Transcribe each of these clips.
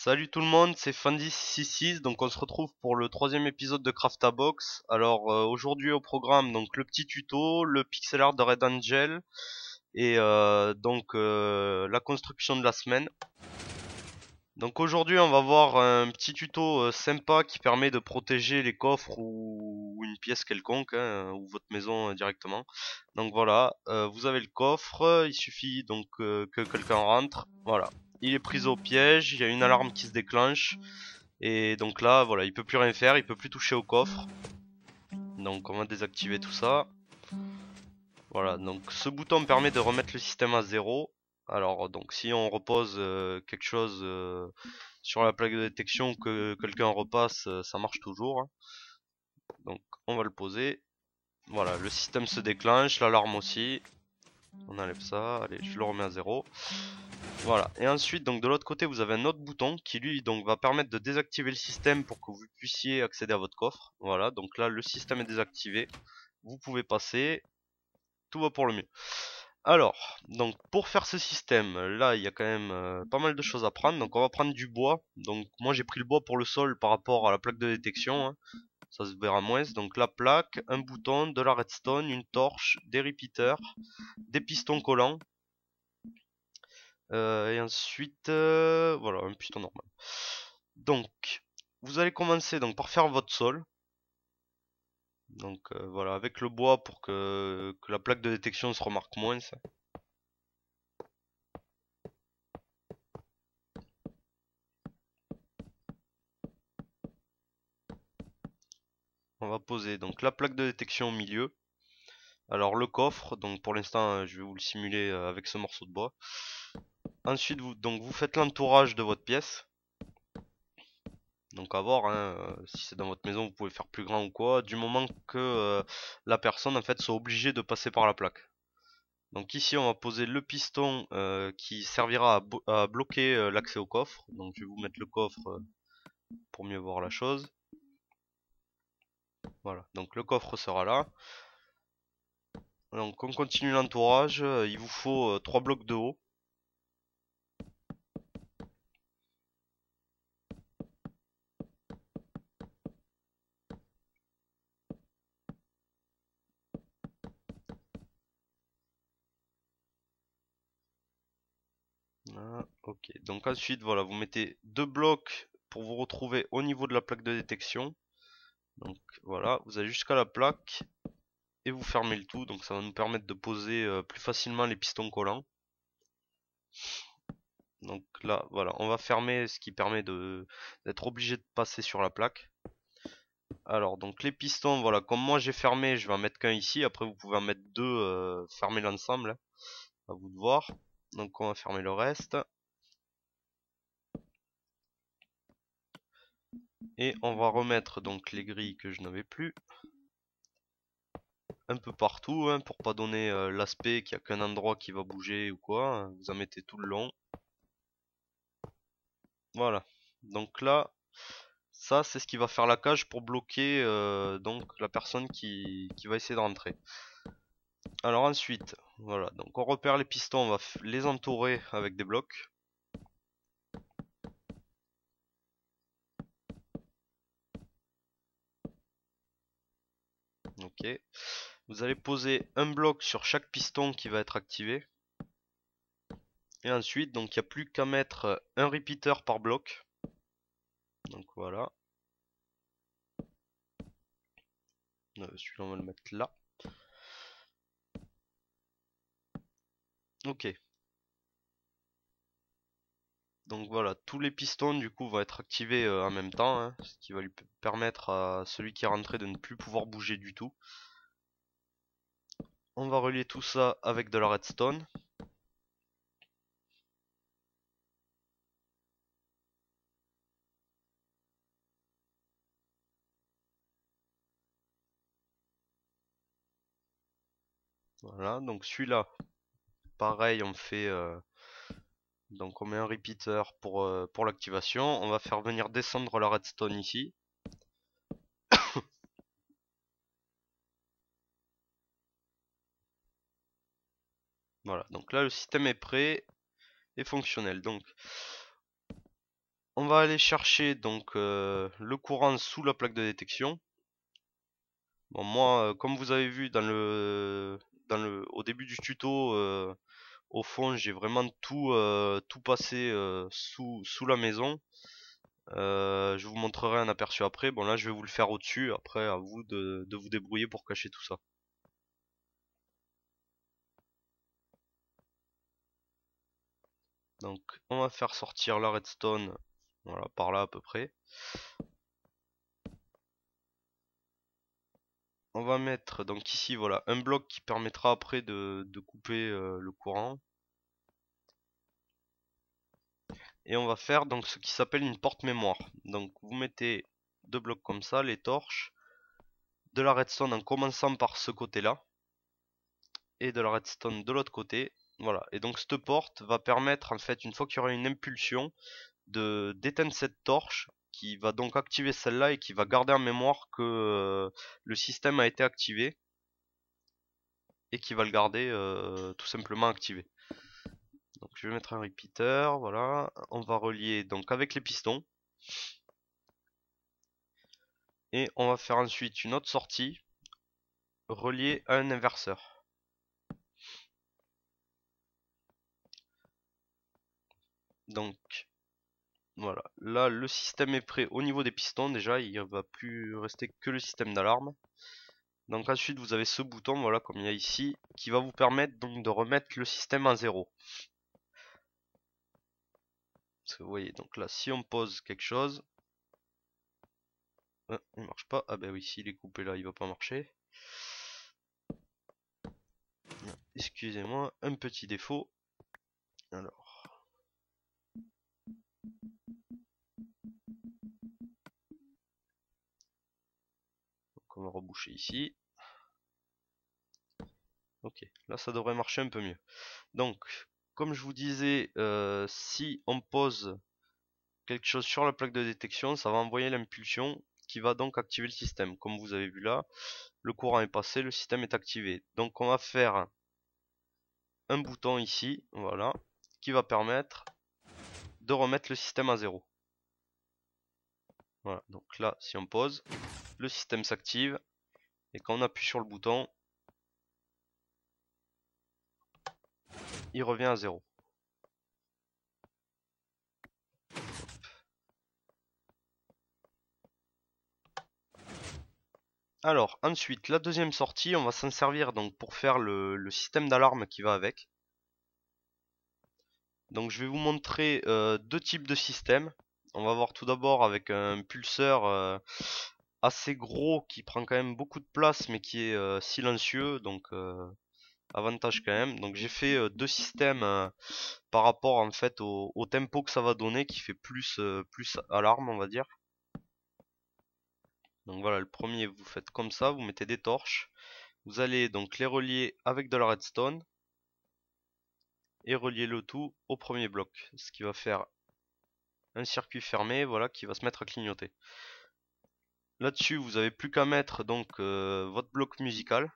Salut tout le monde, c'est Fandy666, donc on se retrouve pour le troisième épisode de Craftabox. Alors aujourd'hui au programme, donc le petit tuto, le pixel art de Red Angel et la construction de la semaine. Donc aujourd'hui on va voir un petit tuto sympa qui permet de protéger les coffres ou une pièce quelconque, hein, ou votre maison directement. Donc voilà, vous avez le coffre, il suffit donc que quelqu'un rentre, voilà. Il est pris au piège, il y a une alarme qui se déclenche. Et donc là, voilà, il peut plus rien faire, il peut plus toucher au coffre. Donc on va désactiver tout ça. Voilà, donc ce bouton permet de remettre le système à zéro. Alors donc si on repose quelque chose sur la plaque de détection que quelqu'un repasse, ça marche toujours, hein. Donc on va le poser. Voilà, le système se déclenche, l'alarme aussi. On enlève ça, allez, je le remets à zéro. Voilà, et ensuite donc de l'autre côté vous avez un autre bouton qui lui donc va permettre de désactiver le système pour que vous puissiez accéder à votre coffre. Voilà, donc là le système est désactivé, vous pouvez passer, tout va pour le mieux. Alors, donc pour faire ce système, là il y a quand même pas mal de choses à prendre, donc on va prendre du bois. Donc moi j'ai pris le bois pour le sol par rapport à la plaque de détection, hein. Ça se verra moins. Donc la plaque, un bouton, de la redstone, une torche, des repeaters, des pistons collants. Et ensuite, voilà, un piston normal. Donc, vous allez commencer donc par faire votre sol. Donc voilà, avec le bois pour que la plaque de détection se remarque moins. Ça. On va poser donc la plaque de détection au milieu. Alors le coffre, donc pour l'instant je vais vous le simuler avec ce morceau de bois. Ensuite vous faites l'entourage de votre pièce. Donc à voir, hein, si c'est dans votre maison vous pouvez faire plus grand ou quoi, du moment que la personne en fait soit obligée de passer par la plaque. Donc ici on va poser le piston qui servira à bloquer l'accès au coffre. Donc je vais vous mettre le coffre pour mieux voir la chose. Voilà, donc le coffre sera là. Donc on continue l'entourage, il vous faut 3 blocs de haut. Ah, ok, donc ensuite voilà, vous mettez 2 blocs pour vous retrouver au niveau de la plaque de détection. Donc voilà, vous allez jusqu'à la plaque et vous fermez le tout, donc ça va nous permettre de poser plus facilement les pistons collants. Donc là, voilà, on va fermer ce qui permet d'être obligé de passer sur la plaque. Alors donc les pistons, voilà, comme moi j'ai fermé, je vais en mettre qu'un ici. Après vous pouvez en mettre deux, fermer l'ensemble, hein. À vous de voir. Donc on va fermer le reste. Et on va remettre donc les grilles que je n'avais plus un peu partout, hein, pour pas donner l'aspect qu'il n'y a qu'un endroit qui va bouger ou quoi, hein. Vous en mettez tout le long. Voilà. Donc là, ça c'est ce qui va faire la cage pour bloquer donc la personne qui va essayer de rentrer. Alors ensuite, voilà, donc on repère les pistons, on va les entourer avec des blocs. Ok. Vous allez poser un bloc sur chaque piston qui va être activé. Et ensuite, donc il n'y a plus qu'à mettre un repeater par bloc. Donc voilà. Celui-là on va le mettre là. Ok. Donc voilà, tous les pistons du coup vont être activés en même temps, hein, ce qui va lui permettre à celui qui est rentré de ne plus pouvoir bouger du tout. On va relier tout ça avec de la redstone. Voilà, donc celui-là, pareil, on fait donc on met un repeater pour l'activation. On va faire venir descendre la redstone ici. Voilà, donc là le système est prêt et fonctionnel. Donc on va aller chercher donc le courant sous la plaque de détection. Bon, moi, comme vous avez vu au début du tuto, au fond, j'ai vraiment tout passé sous la maison. Je vous montrerai un aperçu après. Bon, là, je vais vous le faire au-dessus. Après, à vous de vous débrouiller pour cacher tout ça. Donc, on va faire sortir la redstone, voilà, par là à peu près. On va mettre donc ici, voilà, un bloc qui permettra après de couper le courant. Et on va faire donc ce qui s'appelle une porte mémoire. Donc, vous mettez deux blocs comme ça, les torches, de la redstone en commençant par ce côté-là, et de la redstone de l'autre côté. Voilà, et donc cette porte va permettre en fait, une fois qu'il y aura une impulsion, de d'éteindre cette torche qui va donc activer celle-là et qui va garder en mémoire que le système a été activé et qui va le garder tout simplement activé. Donc je vais mettre un repeater, voilà, on va relier donc avec les pistons et on va faire ensuite une autre sortie reliée à un inverseur. Donc voilà, là le système est prêt au niveau des pistons déjà, il ne va plus rester que le système d'alarme. Donc ensuite vous avez ce bouton, voilà, comme il y a ici, qui va vous permettre donc de remettre le système à 0. Parce que vous voyez, donc là si on pose quelque chose, il marche pas, ah bah oui, s'il est coupé là il va pas marcher. Excusez-moi, un petit défaut. Alors, donc on va reboucher ici. Ok, là ça devrait marcher un peu mieux. Donc, comme je vous disais, si on pose quelque chose sur la plaque de détection, ça va envoyer l'impulsion qui va donc activer le système. Comme vous avez vu là, le courant est passé, le système est activé. Donc on va faire un bouton ici, voilà, qui va permettre de remettre le système à 0. Voilà, donc là, si on pose, le système s'active, et quand on appuie sur le bouton, il revient à 0. Alors, ensuite, la deuxième sortie, on va s'en servir donc pour faire le système d'alarme qui va avec. Donc je vais vous montrer deux types de systèmes. On va voir tout d'abord avec un pulseur assez gros qui prend quand même beaucoup de place mais qui est silencieux, donc avantage quand même. Donc j'ai fait deux systèmes par rapport en fait au tempo que ça va donner, qui fait plus alarme on va dire. Donc voilà, le premier vous faites comme ça, vous mettez des torches, vous allez donc les relier avec de la redstone et relier le tout au premier bloc, ce qui va faire un circuit fermé, voilà, qui va se mettre à clignoter. Là-dessus, vous avez plus qu'à mettre donc votre bloc musical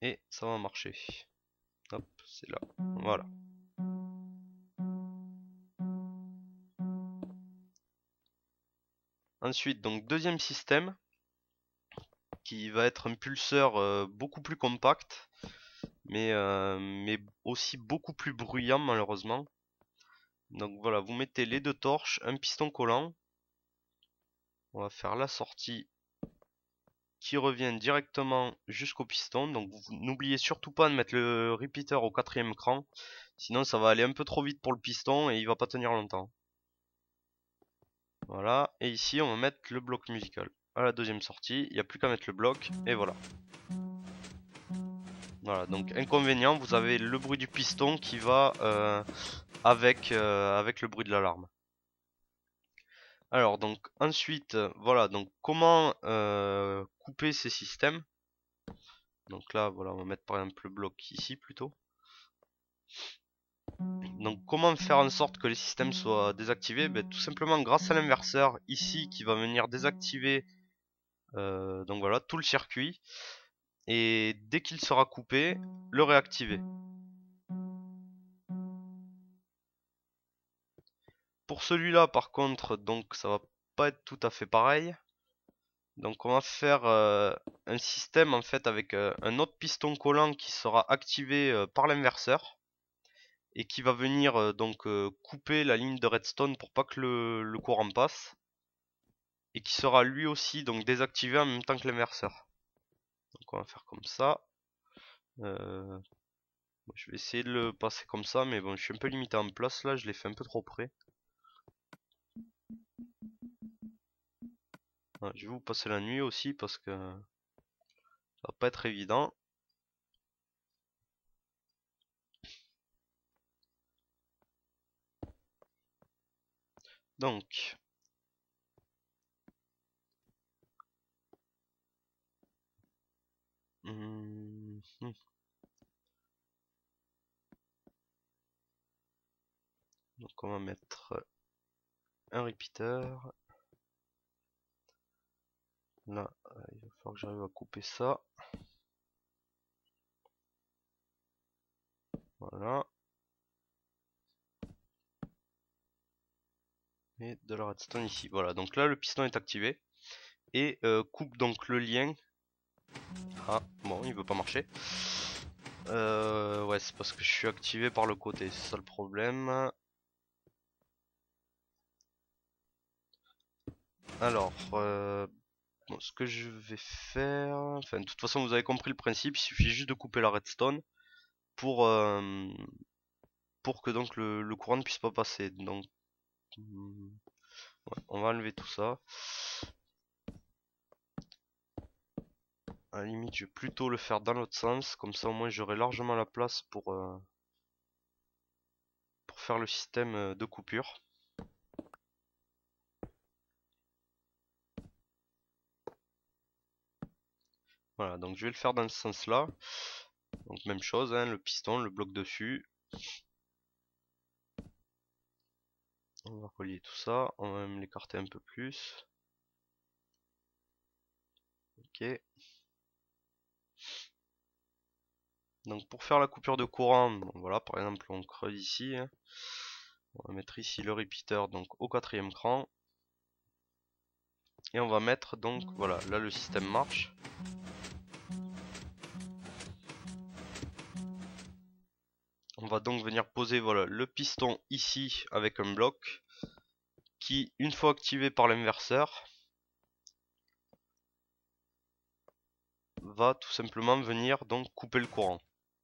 et ça va marcher. Hop, c'est là. Voilà. Ensuite, donc deuxième système qui va être un pulseur beaucoup plus compact, mais aussi beaucoup plus bruyant malheureusement. Donc voilà, vous mettez les deux torches, un piston collant. On va faire la sortie qui revient directement jusqu'au piston. Donc n'oubliez surtout pas de mettre le repeater au 4ème cran, sinon ça va aller un peu trop vite pour le piston et il va pas tenir longtemps. Voilà, et ici on va mettre le bloc musical à la deuxième sortie, il n'y a plus qu'à mettre le bloc et voilà. Voilà, donc inconvénient, vous avez le bruit du piston qui va avec le bruit de l'alarme. Alors donc ensuite, voilà, donc comment couper ces systèmes. Donc là, voilà, on va mettre par exemple le bloc ici plutôt. Donc comment faire en sorte que les systèmes soient désactivés? Tout simplement grâce à l'inverseur ici qui va venir désactiver donc voilà, tout le circuit. Et dès qu'il sera coupé, le réactiver. Pour celui-là par contre, donc ça va pas être tout à fait pareil. Donc on va faire un système en fait avec un autre piston collant qui sera activé par l'inverseur et qui va venir couper la ligne de redstone pour pas que le courant passe, et qui sera lui aussi donc désactivé en même temps que l'inverseur. Donc on va faire comme ça. Je vais essayer de le passer comme ça, mais bon, je suis un peu limité en place là, je l'ai fait un peu trop près. Voilà, je vais vous passer la nuit aussi parce que ça va pas être évident. Donc, donc on va mettre un repeater. Là, il va falloir que j'arrive à couper ça. Voilà. Et de la redstone ici. Voilà, donc là le piston est activé. Et coupe donc le lien. Ah, bon, il veut pas marcher. Ouais, c'est parce que je suis activé par le côté, c'est ça le problème. Alors, bon, ce que je vais faire... Enfin, de toute façon, vous avez compris le principe, il suffit juste de couper la redstone pour, pour que donc le courant ne puisse pas passer. Donc, ouais, on va enlever tout ça. À la limite, je vais plutôt le faire dans l'autre sens, comme ça au moins j'aurai largement la place pour faire le système de coupure. Voilà, donc je vais le faire dans ce sens-là. Donc même chose, hein, le piston, le bloc dessus. On va relier tout ça, on va même l'écarter un peu plus. Ok. Donc pour faire la coupure de courant, bon, voilà, par exemple on creuse ici. Hein. On va mettre ici le repeater donc au 4e cran. Et on va mettre donc, voilà, là le système marche. On va donc venir poser, voilà, le piston ici avec un bloc qui, une fois activé par l'inverseur, va tout simplement venir donc couper le courant.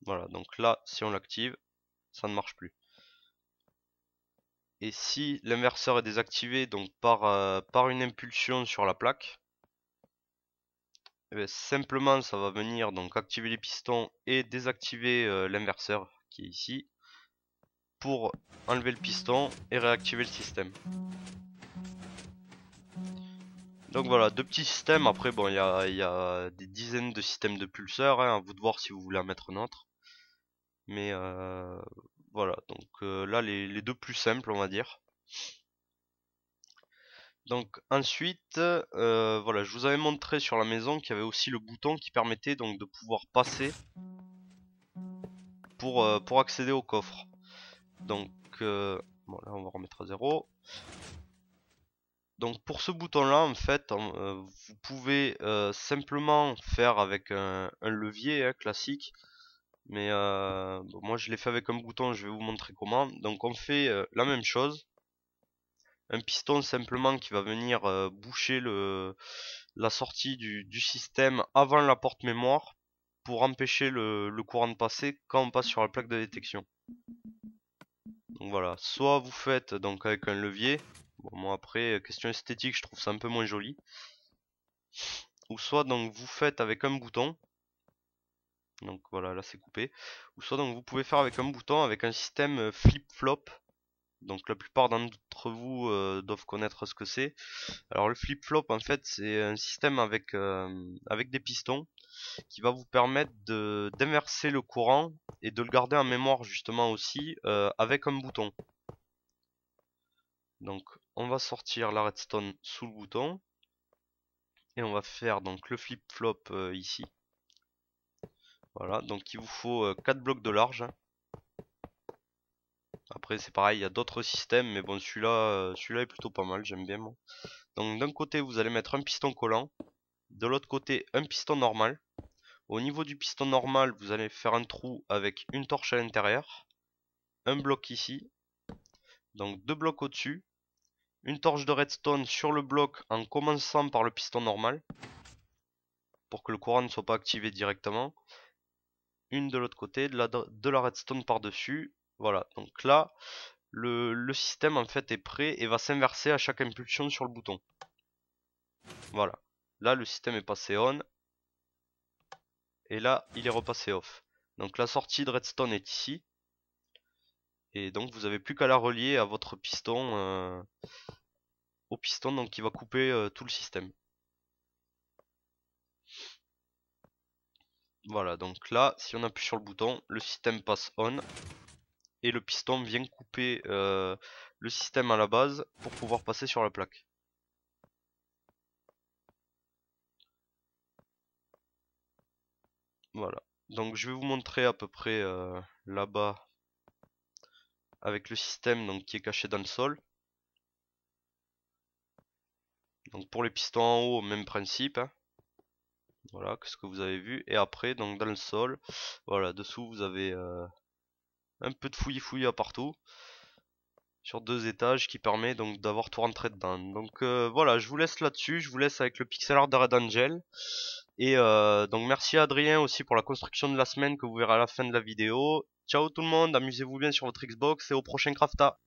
Voilà, donc là, si on l'active, ça ne marche plus. Et si l'inverseur est désactivé donc par une impulsion sur la plaque, eh bien, simplement ça va venir donc activer les pistons et désactiver l'inverseur qui est ici pour enlever le piston et réactiver le système. Donc voilà, deux petits systèmes. Après bon, il y a des dizaines de systèmes de pulseurs, hein, à vous de voir si vous voulez en mettre un autre. Mais voilà, donc là les deux plus simples on va dire. Donc ensuite, voilà, je vous avais montré sur la maison qu'il y avait aussi le bouton qui permettait donc de pouvoir passer pour accéder au coffre. Donc bon là on va remettre à 0. Donc pour ce bouton là en fait vous pouvez simplement faire avec un levier hein, classique. Mais bon, moi je l'ai fait avec un bouton, je vais vous montrer comment. Donc on fait la même chose. Un piston simplement qui va venir boucher la sortie du système avant la porte mémoire pour empêcher le courant de passer quand on passe sur la plaque de détection. Donc voilà, soit vous faites donc avec un levier, bon moi après question esthétique je trouve ça un peu moins joli, ou soit donc vous faites avec un bouton, donc voilà là c'est coupé, ou soit donc vous pouvez faire avec un bouton avec un système flip-flop. Donc la plupart d'entre vous doivent connaître ce que c'est. Alors le flip-flop en fait c'est un système avec des pistons qui va vous permettre d'inverser le courant et de le garder en mémoire justement aussi avec un bouton. Donc on va sortir la redstone sous le bouton et on va faire donc le flip-flop ici. Voilà, donc il vous faut 4 blocs de large. Après après c'est pareil, il y a d'autres systèmes, mais bon celui-là est plutôt pas mal, j'aime bien moi. Donc d'un côté vous allez mettre un piston collant, de l'autre côté un piston normal. Au niveau du piston normal, vous allez faire un trou avec une torche à l'intérieur, un bloc ici, donc deux blocs au-dessus, une torche de redstone sur le bloc en commençant par le piston normal, pour que le courant ne soit pas activé directement. Une de l'autre côté, de la redstone par-dessus. Voilà, donc là, le système en fait est prêt et va s'inverser à chaque impulsion sur le bouton. Voilà, là le système est passé on, et là il est repassé off. Donc la sortie de redstone est ici, et donc vous avez plus qu'à la relier à votre piston, au piston donc qui va couper tout le système. Voilà, donc là, si on appuie sur le bouton, le système passe on et le piston vient couper le système à la base pour pouvoir passer sur la plaque. Voilà, donc je vais vous montrer à peu près là-bas avec le système donc, qui est caché dans le sol. Donc pour les pistons en haut, même principe, hein. Voilà, que ce que vous avez vu. Et après, donc dans le sol, voilà, dessous vous avez un peu de fouillis à partout. Sur 2 étages qui permet donc d'avoir tout rentré dedans. Donc voilà, je vous laisse là-dessus, je vous laisse avec le pixel art de Red Angel. Et donc merci à Adrien aussi pour la construction de la semaine que vous verrez à la fin de la vidéo. Ciao tout le monde, amusez-vous bien sur votre Xbox et au prochain Crafta.